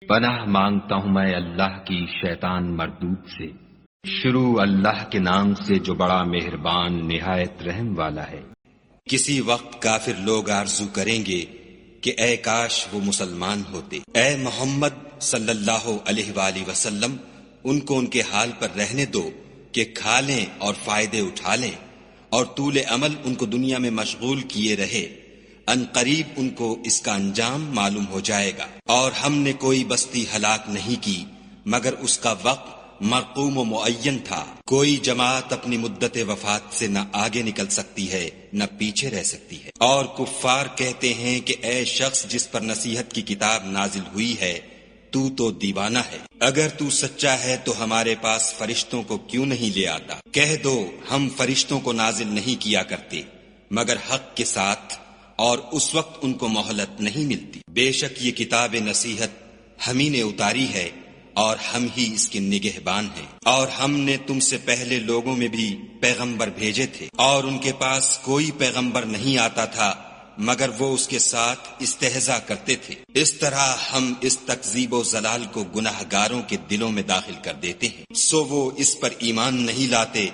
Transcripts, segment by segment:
پناہ مانگتا ہوں میں اللہ کی شیطان مردود سے۔ شروع اللہ کے نام سے جو بڑا مہربان نہایت رحم والا ہے۔ کسی وقت کافر لوگ آرزو کریں گے کہ اے کاش وہ مسلمان ہوتے۔ اے محمد صلی اللہ علیہ وآلہ وسلم ان کو ان کے حال پر رہنے دو کہ کھا لیں اور فائدے اٹھا لیں، اور طول عمل ان کو دنیا میں مشغول کیے رہے۔ ان قریب ان کو اس کا انجام معلوم ہو جائے گا۔ اور ہم نے کوئی بستی ہلاک نہیں کی مگر اس کا وقت مرقوم و معین تھا۔ کوئی جماعت اپنی مدت وفات سے نہ آگے نکل سکتی ہے نہ پیچھے رہ سکتی ہے۔ اور کفار کہتے ہیں کہ اے شخص جس پر نصیحت کی کتاب نازل ہوئی ہے تو دیوانہ ہے، اگر تو سچا ہے تو ہمارے پاس فرشتوں کو کیوں نہیں لے آتا؟ کہہ دو ہم فرشتوں کو نازل نہیں کیا کرتے مگر حق کے ساتھ، اور اس وقت ان کو مہلت نہیں ملتی۔ بے شک یہ کتاب نصیحت ہم ہی نے اتاری ہے اور ہم ہی اس کے نگہبان ہیں۔ اور ہم نے تم سے پہلے لوگوں میں بھی پیغمبر بھیجے تھے، اور ان کے پاس کوئی پیغمبر نہیں آتا تھا مگر وہ اس کے ساتھ استہزاء کرتے تھے۔ اس طرح ہم اس تکذیب و ضلال کو گناہ گاروں کے دلوں میں داخل کر دیتے ہیں، سو وہ اس پر ایمان نہیں لاتے،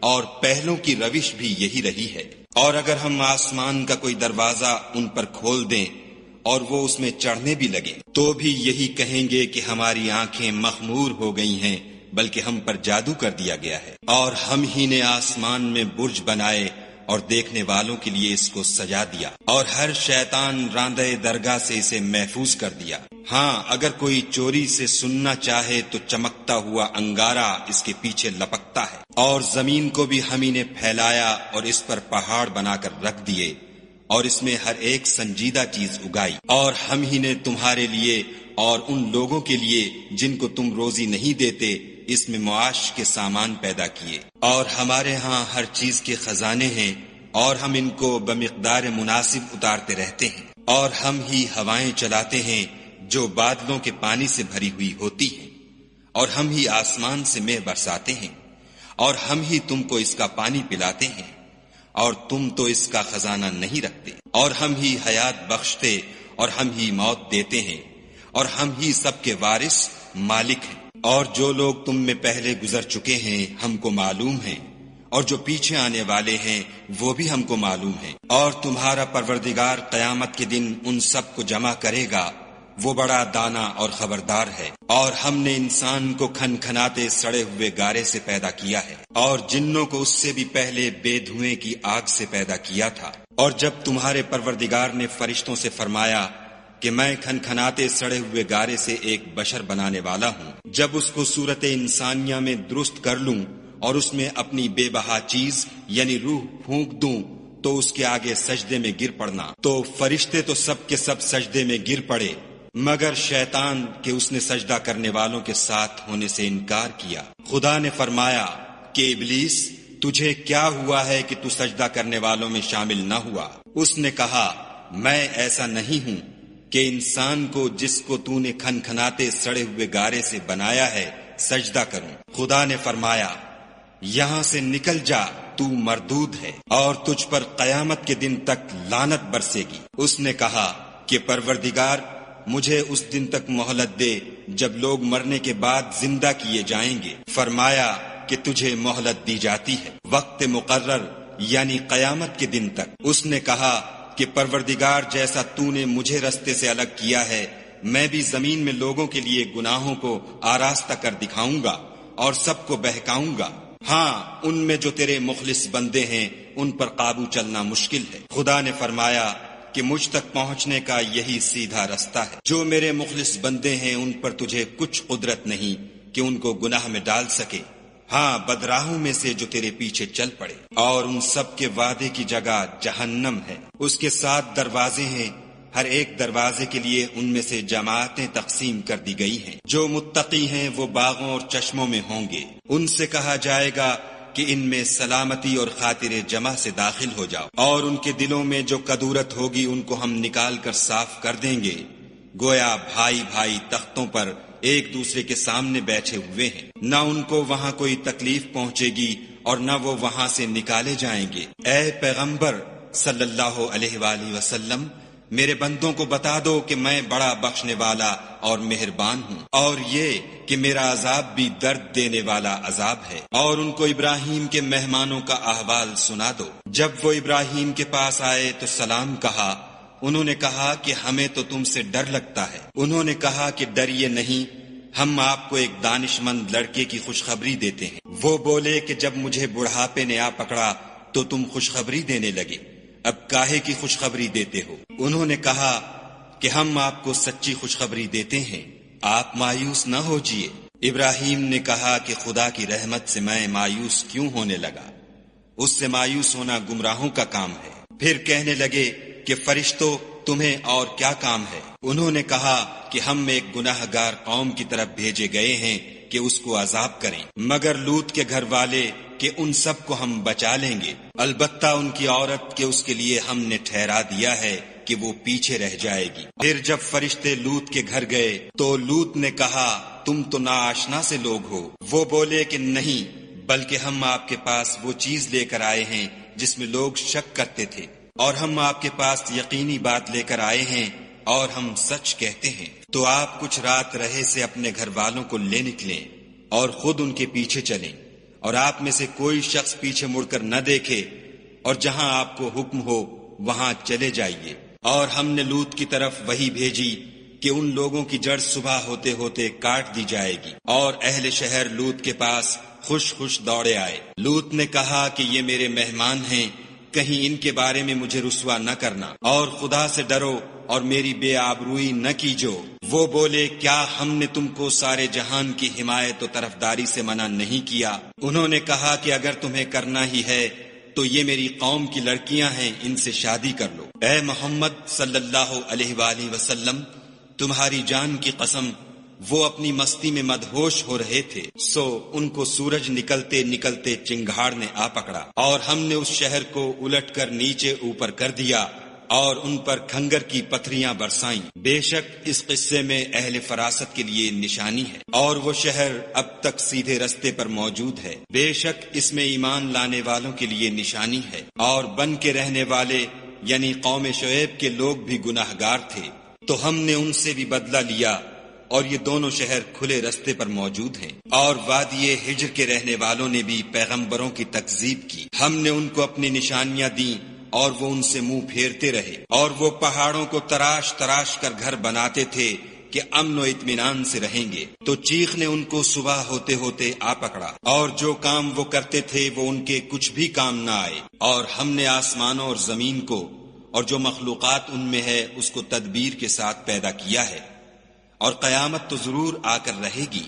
اور پہلوں کی روش بھی یہی رہی ہے۔ اور اگر ہم آسمان کا کوئی دروازہ ان پر کھول دیں اور وہ اس میں چڑھنے بھی لگے تو بھی یہی کہیں گے کہ ہماری آنکھیں مخمور ہو گئی ہیں، بلکہ ہم پر جادو کر دیا گیا ہے۔ اور ہم ہی نے آسمان میں برج بنائے اور دیکھنے والوں کے لیے اس کو سجا دیا، اور ہر شیطان راندہ درگاہ سے اسے محفوظ کر دیا۔ ہاں اگر کوئی چوری سے سننا چاہے تو چمکتا ہوا انگارہ اس کے پیچھے لپکتا ہے۔ اور زمین کو بھی ہم ہی نے پھیلایا اور اس پر پہاڑ بنا کر رکھ دیے، اور اس میں ہر ایک سنجیدہ چیز اگائی۔ اور ہم ہی نے تمہارے لیے اور ان لوگوں کے لیے جن کو تم روزی نہیں دیتے اس میں معاش کے سامان پیدا کیے۔ اور ہمارے ہاں ہر چیز کے خزانے ہیں، اور ہم ان کو بمقدار مناسب اتارتے رہتے ہیں۔ اور ہم ہی ہوائیں چلاتے ہیں جو بادلوں کے پانی سے بھری ہوئی ہوتی ہیں، اور ہم ہی آسمان سے مے برساتے ہیں، اور ہم ہی تم کو اس کا پانی پلاتے ہیں، اور تم تو اس کا خزانہ نہیں رکھتے۔ اور ہم ہی حیات بخشتے اور ہم ہی موت دیتے ہیں، اور ہم ہی سب کے وارث مالک ہیں۔ اور جو لوگ تم میں پہلے گزر چکے ہیں ہم کو معلوم ہیں، اور جو پیچھے آنے والے ہیں وہ بھی ہم کو معلوم ہیں۔ اور تمہارا پروردگار قیامت کے دن ان سب کو جمع کرے گا، وہ بڑا دانا اور خبردار ہے۔ اور ہم نے انسان کو کھنکھناتے سڑے ہوئے گارے سے پیدا کیا ہے، اور جنوں کو اس سے بھی پہلے بے دھوئیں کی آگ سے پیدا کیا تھا۔ اور جب تمہارے پروردگار نے فرشتوں سے فرمایا کہ میں کھنکھناتے سڑے ہوئے گارے سے ایک بشر بنانے والا ہوں، جب اس کو صورت انسانیہ میں درست کر لوں اور اس میں اپنی بے بہا چیز یعنی روح پھونک دوں تو اس کے آگے سجدے میں گر پڑنا، تو فرشتے تو سب کے سب سجدے میں گر پڑے مگر شیطان کہ اس نے سجدہ کرنے والوں کے ساتھ ہونے سے انکار کیا۔ خدا نے فرمایا کہ ابلیس تجھے کیا ہوا ہے کہ تو سجدہ کرنے والوں میں شامل نہ ہوا؟ اس نے کہا میں ایسا نہیں ہوں کہ انسان کو جس کو تو نے کھنکھناتے سڑے ہوئے گارے سے بنایا ہے سجدہ کروں۔ خدا نے فرمایا یہاں سے نکل جا، تو مردود ہے، اور تجھ پر قیامت کے دن تک لعنت برسے گی۔ اس نے کہا کہ پروردگار مجھے اس دن تک مہلت دے جب لوگ مرنے کے بعد زندہ کیے جائیں گے۔ فرمایا کہ تجھے مہلت دی جاتی ہے وقت مقرر یعنی قیامت کے دن تک۔ اس نے کہا کہ پروردگار جیسا تو نے مجھے رستے سے الگ کیا ہے میں بھی زمین میں لوگوں کے لیے گناہوں کو آراستہ کر دکھاؤں گا اور سب کو بہکاؤں گا۔ ہاں ان میں جو تیرے مخلص بندے ہیں ان پر قابو چلنا مشکل ہے۔ خدا نے فرمایا کہ مجھ تک پہنچنے کا یہی سیدھا رستہ ہے۔ جو میرے مخلص بندے ہیں ان پر تجھے کچھ قدرت نہیں کہ ان کو گناہ میں ڈال سکے، ہاں بدراہوں میں سے جو تیرے پیچھے چل پڑے۔ اور ان سب کے وعدے کی جگہ جہنم ہے، اس کے 7 دروازے ہیں، ہر ایک دروازے کے لیے ان میں سے جماعتیں تقسیم کر دی گئی ہیں۔ جو متقی ہیں وہ باغوں اور چشموں میں ہوں گے، ان سے کہا جائے گا کہ ان میں سلامتی اور خاطر جمع سے داخل ہو جاؤ، اور ان کے دلوں میں جو کدورت ہوگی ان کو ہم نکال کر صاف کر دیں گے، گویا بھائی بھائی تختوں پر ایک دوسرے کے سامنے بیٹھے ہوئے ہیں، نہ ان کو وہاں کوئی تکلیف پہنچے گی اور نہ وہ وہاں سے نکالے جائیں گے۔ اے پیغمبر صلی اللہ علیہ وآلہ وسلم میرے بندوں کو بتا دو کہ میں بڑا بخشنے والا اور مہربان ہوں، اور یہ کہ میرا عذاب بھی درد دینے والا عذاب ہے۔ اور ان کو ابراہیم کے مہمانوں کا احوال سنا دو۔ جب وہ ابراہیم کے پاس آئے تو سلام کہا۔ انہوں نے کہا کہ ہمیں تو تم سے ڈر لگتا ہے۔ انہوں نے کہا کہ ڈریے نہیں، ہم آپ کو ایک دانش مند لڑکے کی خوشخبری دیتے ہیں۔ وہ بولے کہ جب مجھے بڑھاپے نے آ پکڑا تو تم خوشخبری دینے لگے، اب کاہے کی خوشخبری دیتے ہو؟ انہوں نے کہا کہ ہم آپ کو سچی خوشخبری دیتے ہیں، آپ مایوس نہ ہوجیے۔ ابراہیم نے کہا کہ خدا کی رحمت سے میں مایوس کیوں ہونے لگا؟ اس سے مایوس ہونا گمراہوں کا کام ہے۔ پھر کہنے لگے کہ فرشتوں تمہیں اور کیا کام ہے؟ انہوں نے کہا کہ ہم ایک گناہ گار قوم کی طرف بھیجے گئے ہیں کہ اس کو عذاب کریں، مگر لوط کے گھر والے کہ ان سب کو ہم بچا لیں گے، البتہ ان کی عورت کہ اس کے لیے ہم نے ٹھہرا دیا ہے کہ وہ پیچھے رہ جائے گی۔ پھر جب فرشتے لوط کے گھر گئے تو لوط نے کہا تم تو ناآشنا سے لوگ ہو۔ وہ بولے کہ نہیں، بلکہ ہم آپ کے پاس وہ چیز لے کر آئے ہیں جس میں لوگ شک کرتے تھے، اور ہم آپ کے پاس یقینی بات لے کر آئے ہیں اور ہم سچ کہتے ہیں۔ تو آپ کچھ رات رہے سے اپنے گھر والوں کو لے نکلیں اور خود ان کے پیچھے چلیں، اور آپ میں سے کوئی شخص پیچھے مڑ کر نہ دیکھے، اور جہاں آپ کو حکم ہو وہاں چلے جائیے۔ اور ہم نے لوط کی طرف وحی بھیجی کہ ان لوگوں کی جڑ صبح ہوتے ہوتے کاٹ دی جائے گی، اور اہل شہر لوط کے پاس خوش خوش دوڑے آئے۔ لوط نے کہا کہ یہ میرے مہمان ہیں، کہیں ان کے بارے میں مجھے رسوا نہ کرنا، اور خدا سے ڈرو اور میری بے آبروئی نہ کیجو۔ وہ بولے کیا ہم نے تم کو سارے جہان کی حمایت و طرفداری سے منع نہیں کیا؟ انہوں نے کہا کہ اگر تمہیں کرنا ہی ہے تو یہ میری قوم کی لڑکیاں ہیں، ان سے شادی کر لو۔ اے محمد صلی اللہ علیہ وآلہ وسلم، تمہاری جان کی قسم وہ اپنی مستی میں مدہوش ہو رہے تھے، سو ان کو سورج نکلتے نکلتے چنگھاڑ نے آ پکڑا، اور ہم نے اس شہر کو الٹ کر نیچے اوپر کر دیا اور ان پر کھنگر کی پتھریاں برسائیں۔ بے شک اس قصے میں اہل فراست کے لیے نشانی ہے، اور وہ شہر اب تک سیدھے رستے پر موجود ہے۔ بے شک اس میں ایمان لانے والوں کے لیے نشانی ہے، اور بن کے رہنے والے یعنی قوم شعیب کے لوگ بھی گناہ گار تھے، تو ہم نے ان سے بھی بدلہ لیا، اور یہ دونوں شہر کھلے رستے پر موجود ہیں۔ اور وادی ہجر کے رہنے والوں نے بھی پیغمبروں کی تکذیب کی، ہم نے ان کو اپنی نشانیاں دیں اور وہ ان سے منہ پھیرتے رہے، اور وہ پہاڑوں کو تراش تراش کر گھر بناتے تھے کہ امن و اطمینان سے رہیں گے، تو چیخ نے ان کو صبح ہوتے ہوتے آ پکڑا، اور جو کام وہ کرتے تھے وہ ان کے کچھ بھی کام نہ آئے۔ اور ہم نے آسمانوں اور زمین کو اور جو مخلوقات ان میں ہے اس کو تدبیر کے ساتھ پیدا کیا ہے، اور قیامت تو ضرور آ کر رہے گی،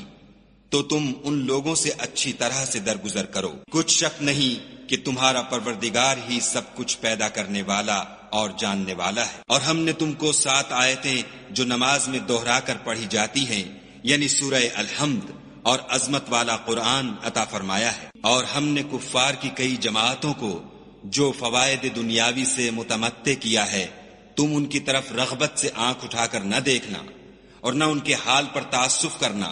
تو تم ان لوگوں سے اچھی طرح سے درگزر کرو۔ کچھ شک نہیں کہ تمہارا پروردگار ہی سب کچھ پیدا کرنے والا اور جاننے والا ہے۔ اور ہم نے تم کو 7 آیتیں جو نماز میں دہرا کر پڑھی جاتی ہیں، یعنی سورہ الحمد اور عظمت والا قرآن عطا فرمایا ہے، اور ہم نے کفار کی کئی جماعتوں کو جو فوائد دنیاوی سے متمتع کیا ہے، تم ان کی طرف رغبت سے آنکھ اٹھا کر نہ دیکھنا اور نہ ان کے حال پر تعصف کرنا،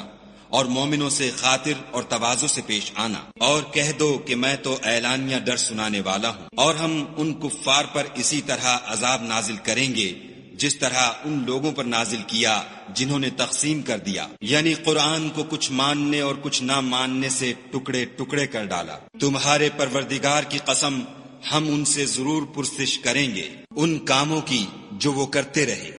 اور مومنوں سے خاطر اور تواضع سے پیش آنا، اور کہہ دو کہ میں تو اعلانیہ ڈر سنانے والا ہوں، اور ہم ان کفار پر اسی طرح عذاب نازل کریں گے جس طرح ان لوگوں پر نازل کیا جنہوں نے تقسیم کر دیا، یعنی قرآن کو کچھ ماننے اور کچھ نہ ماننے سے ٹکڑے ٹکڑے کر ڈالا۔ تمہارے پروردگار کی قسم ہم ان سے ضرور پرسش کریں گے ان کاموں کی جو وہ کرتے رہے۔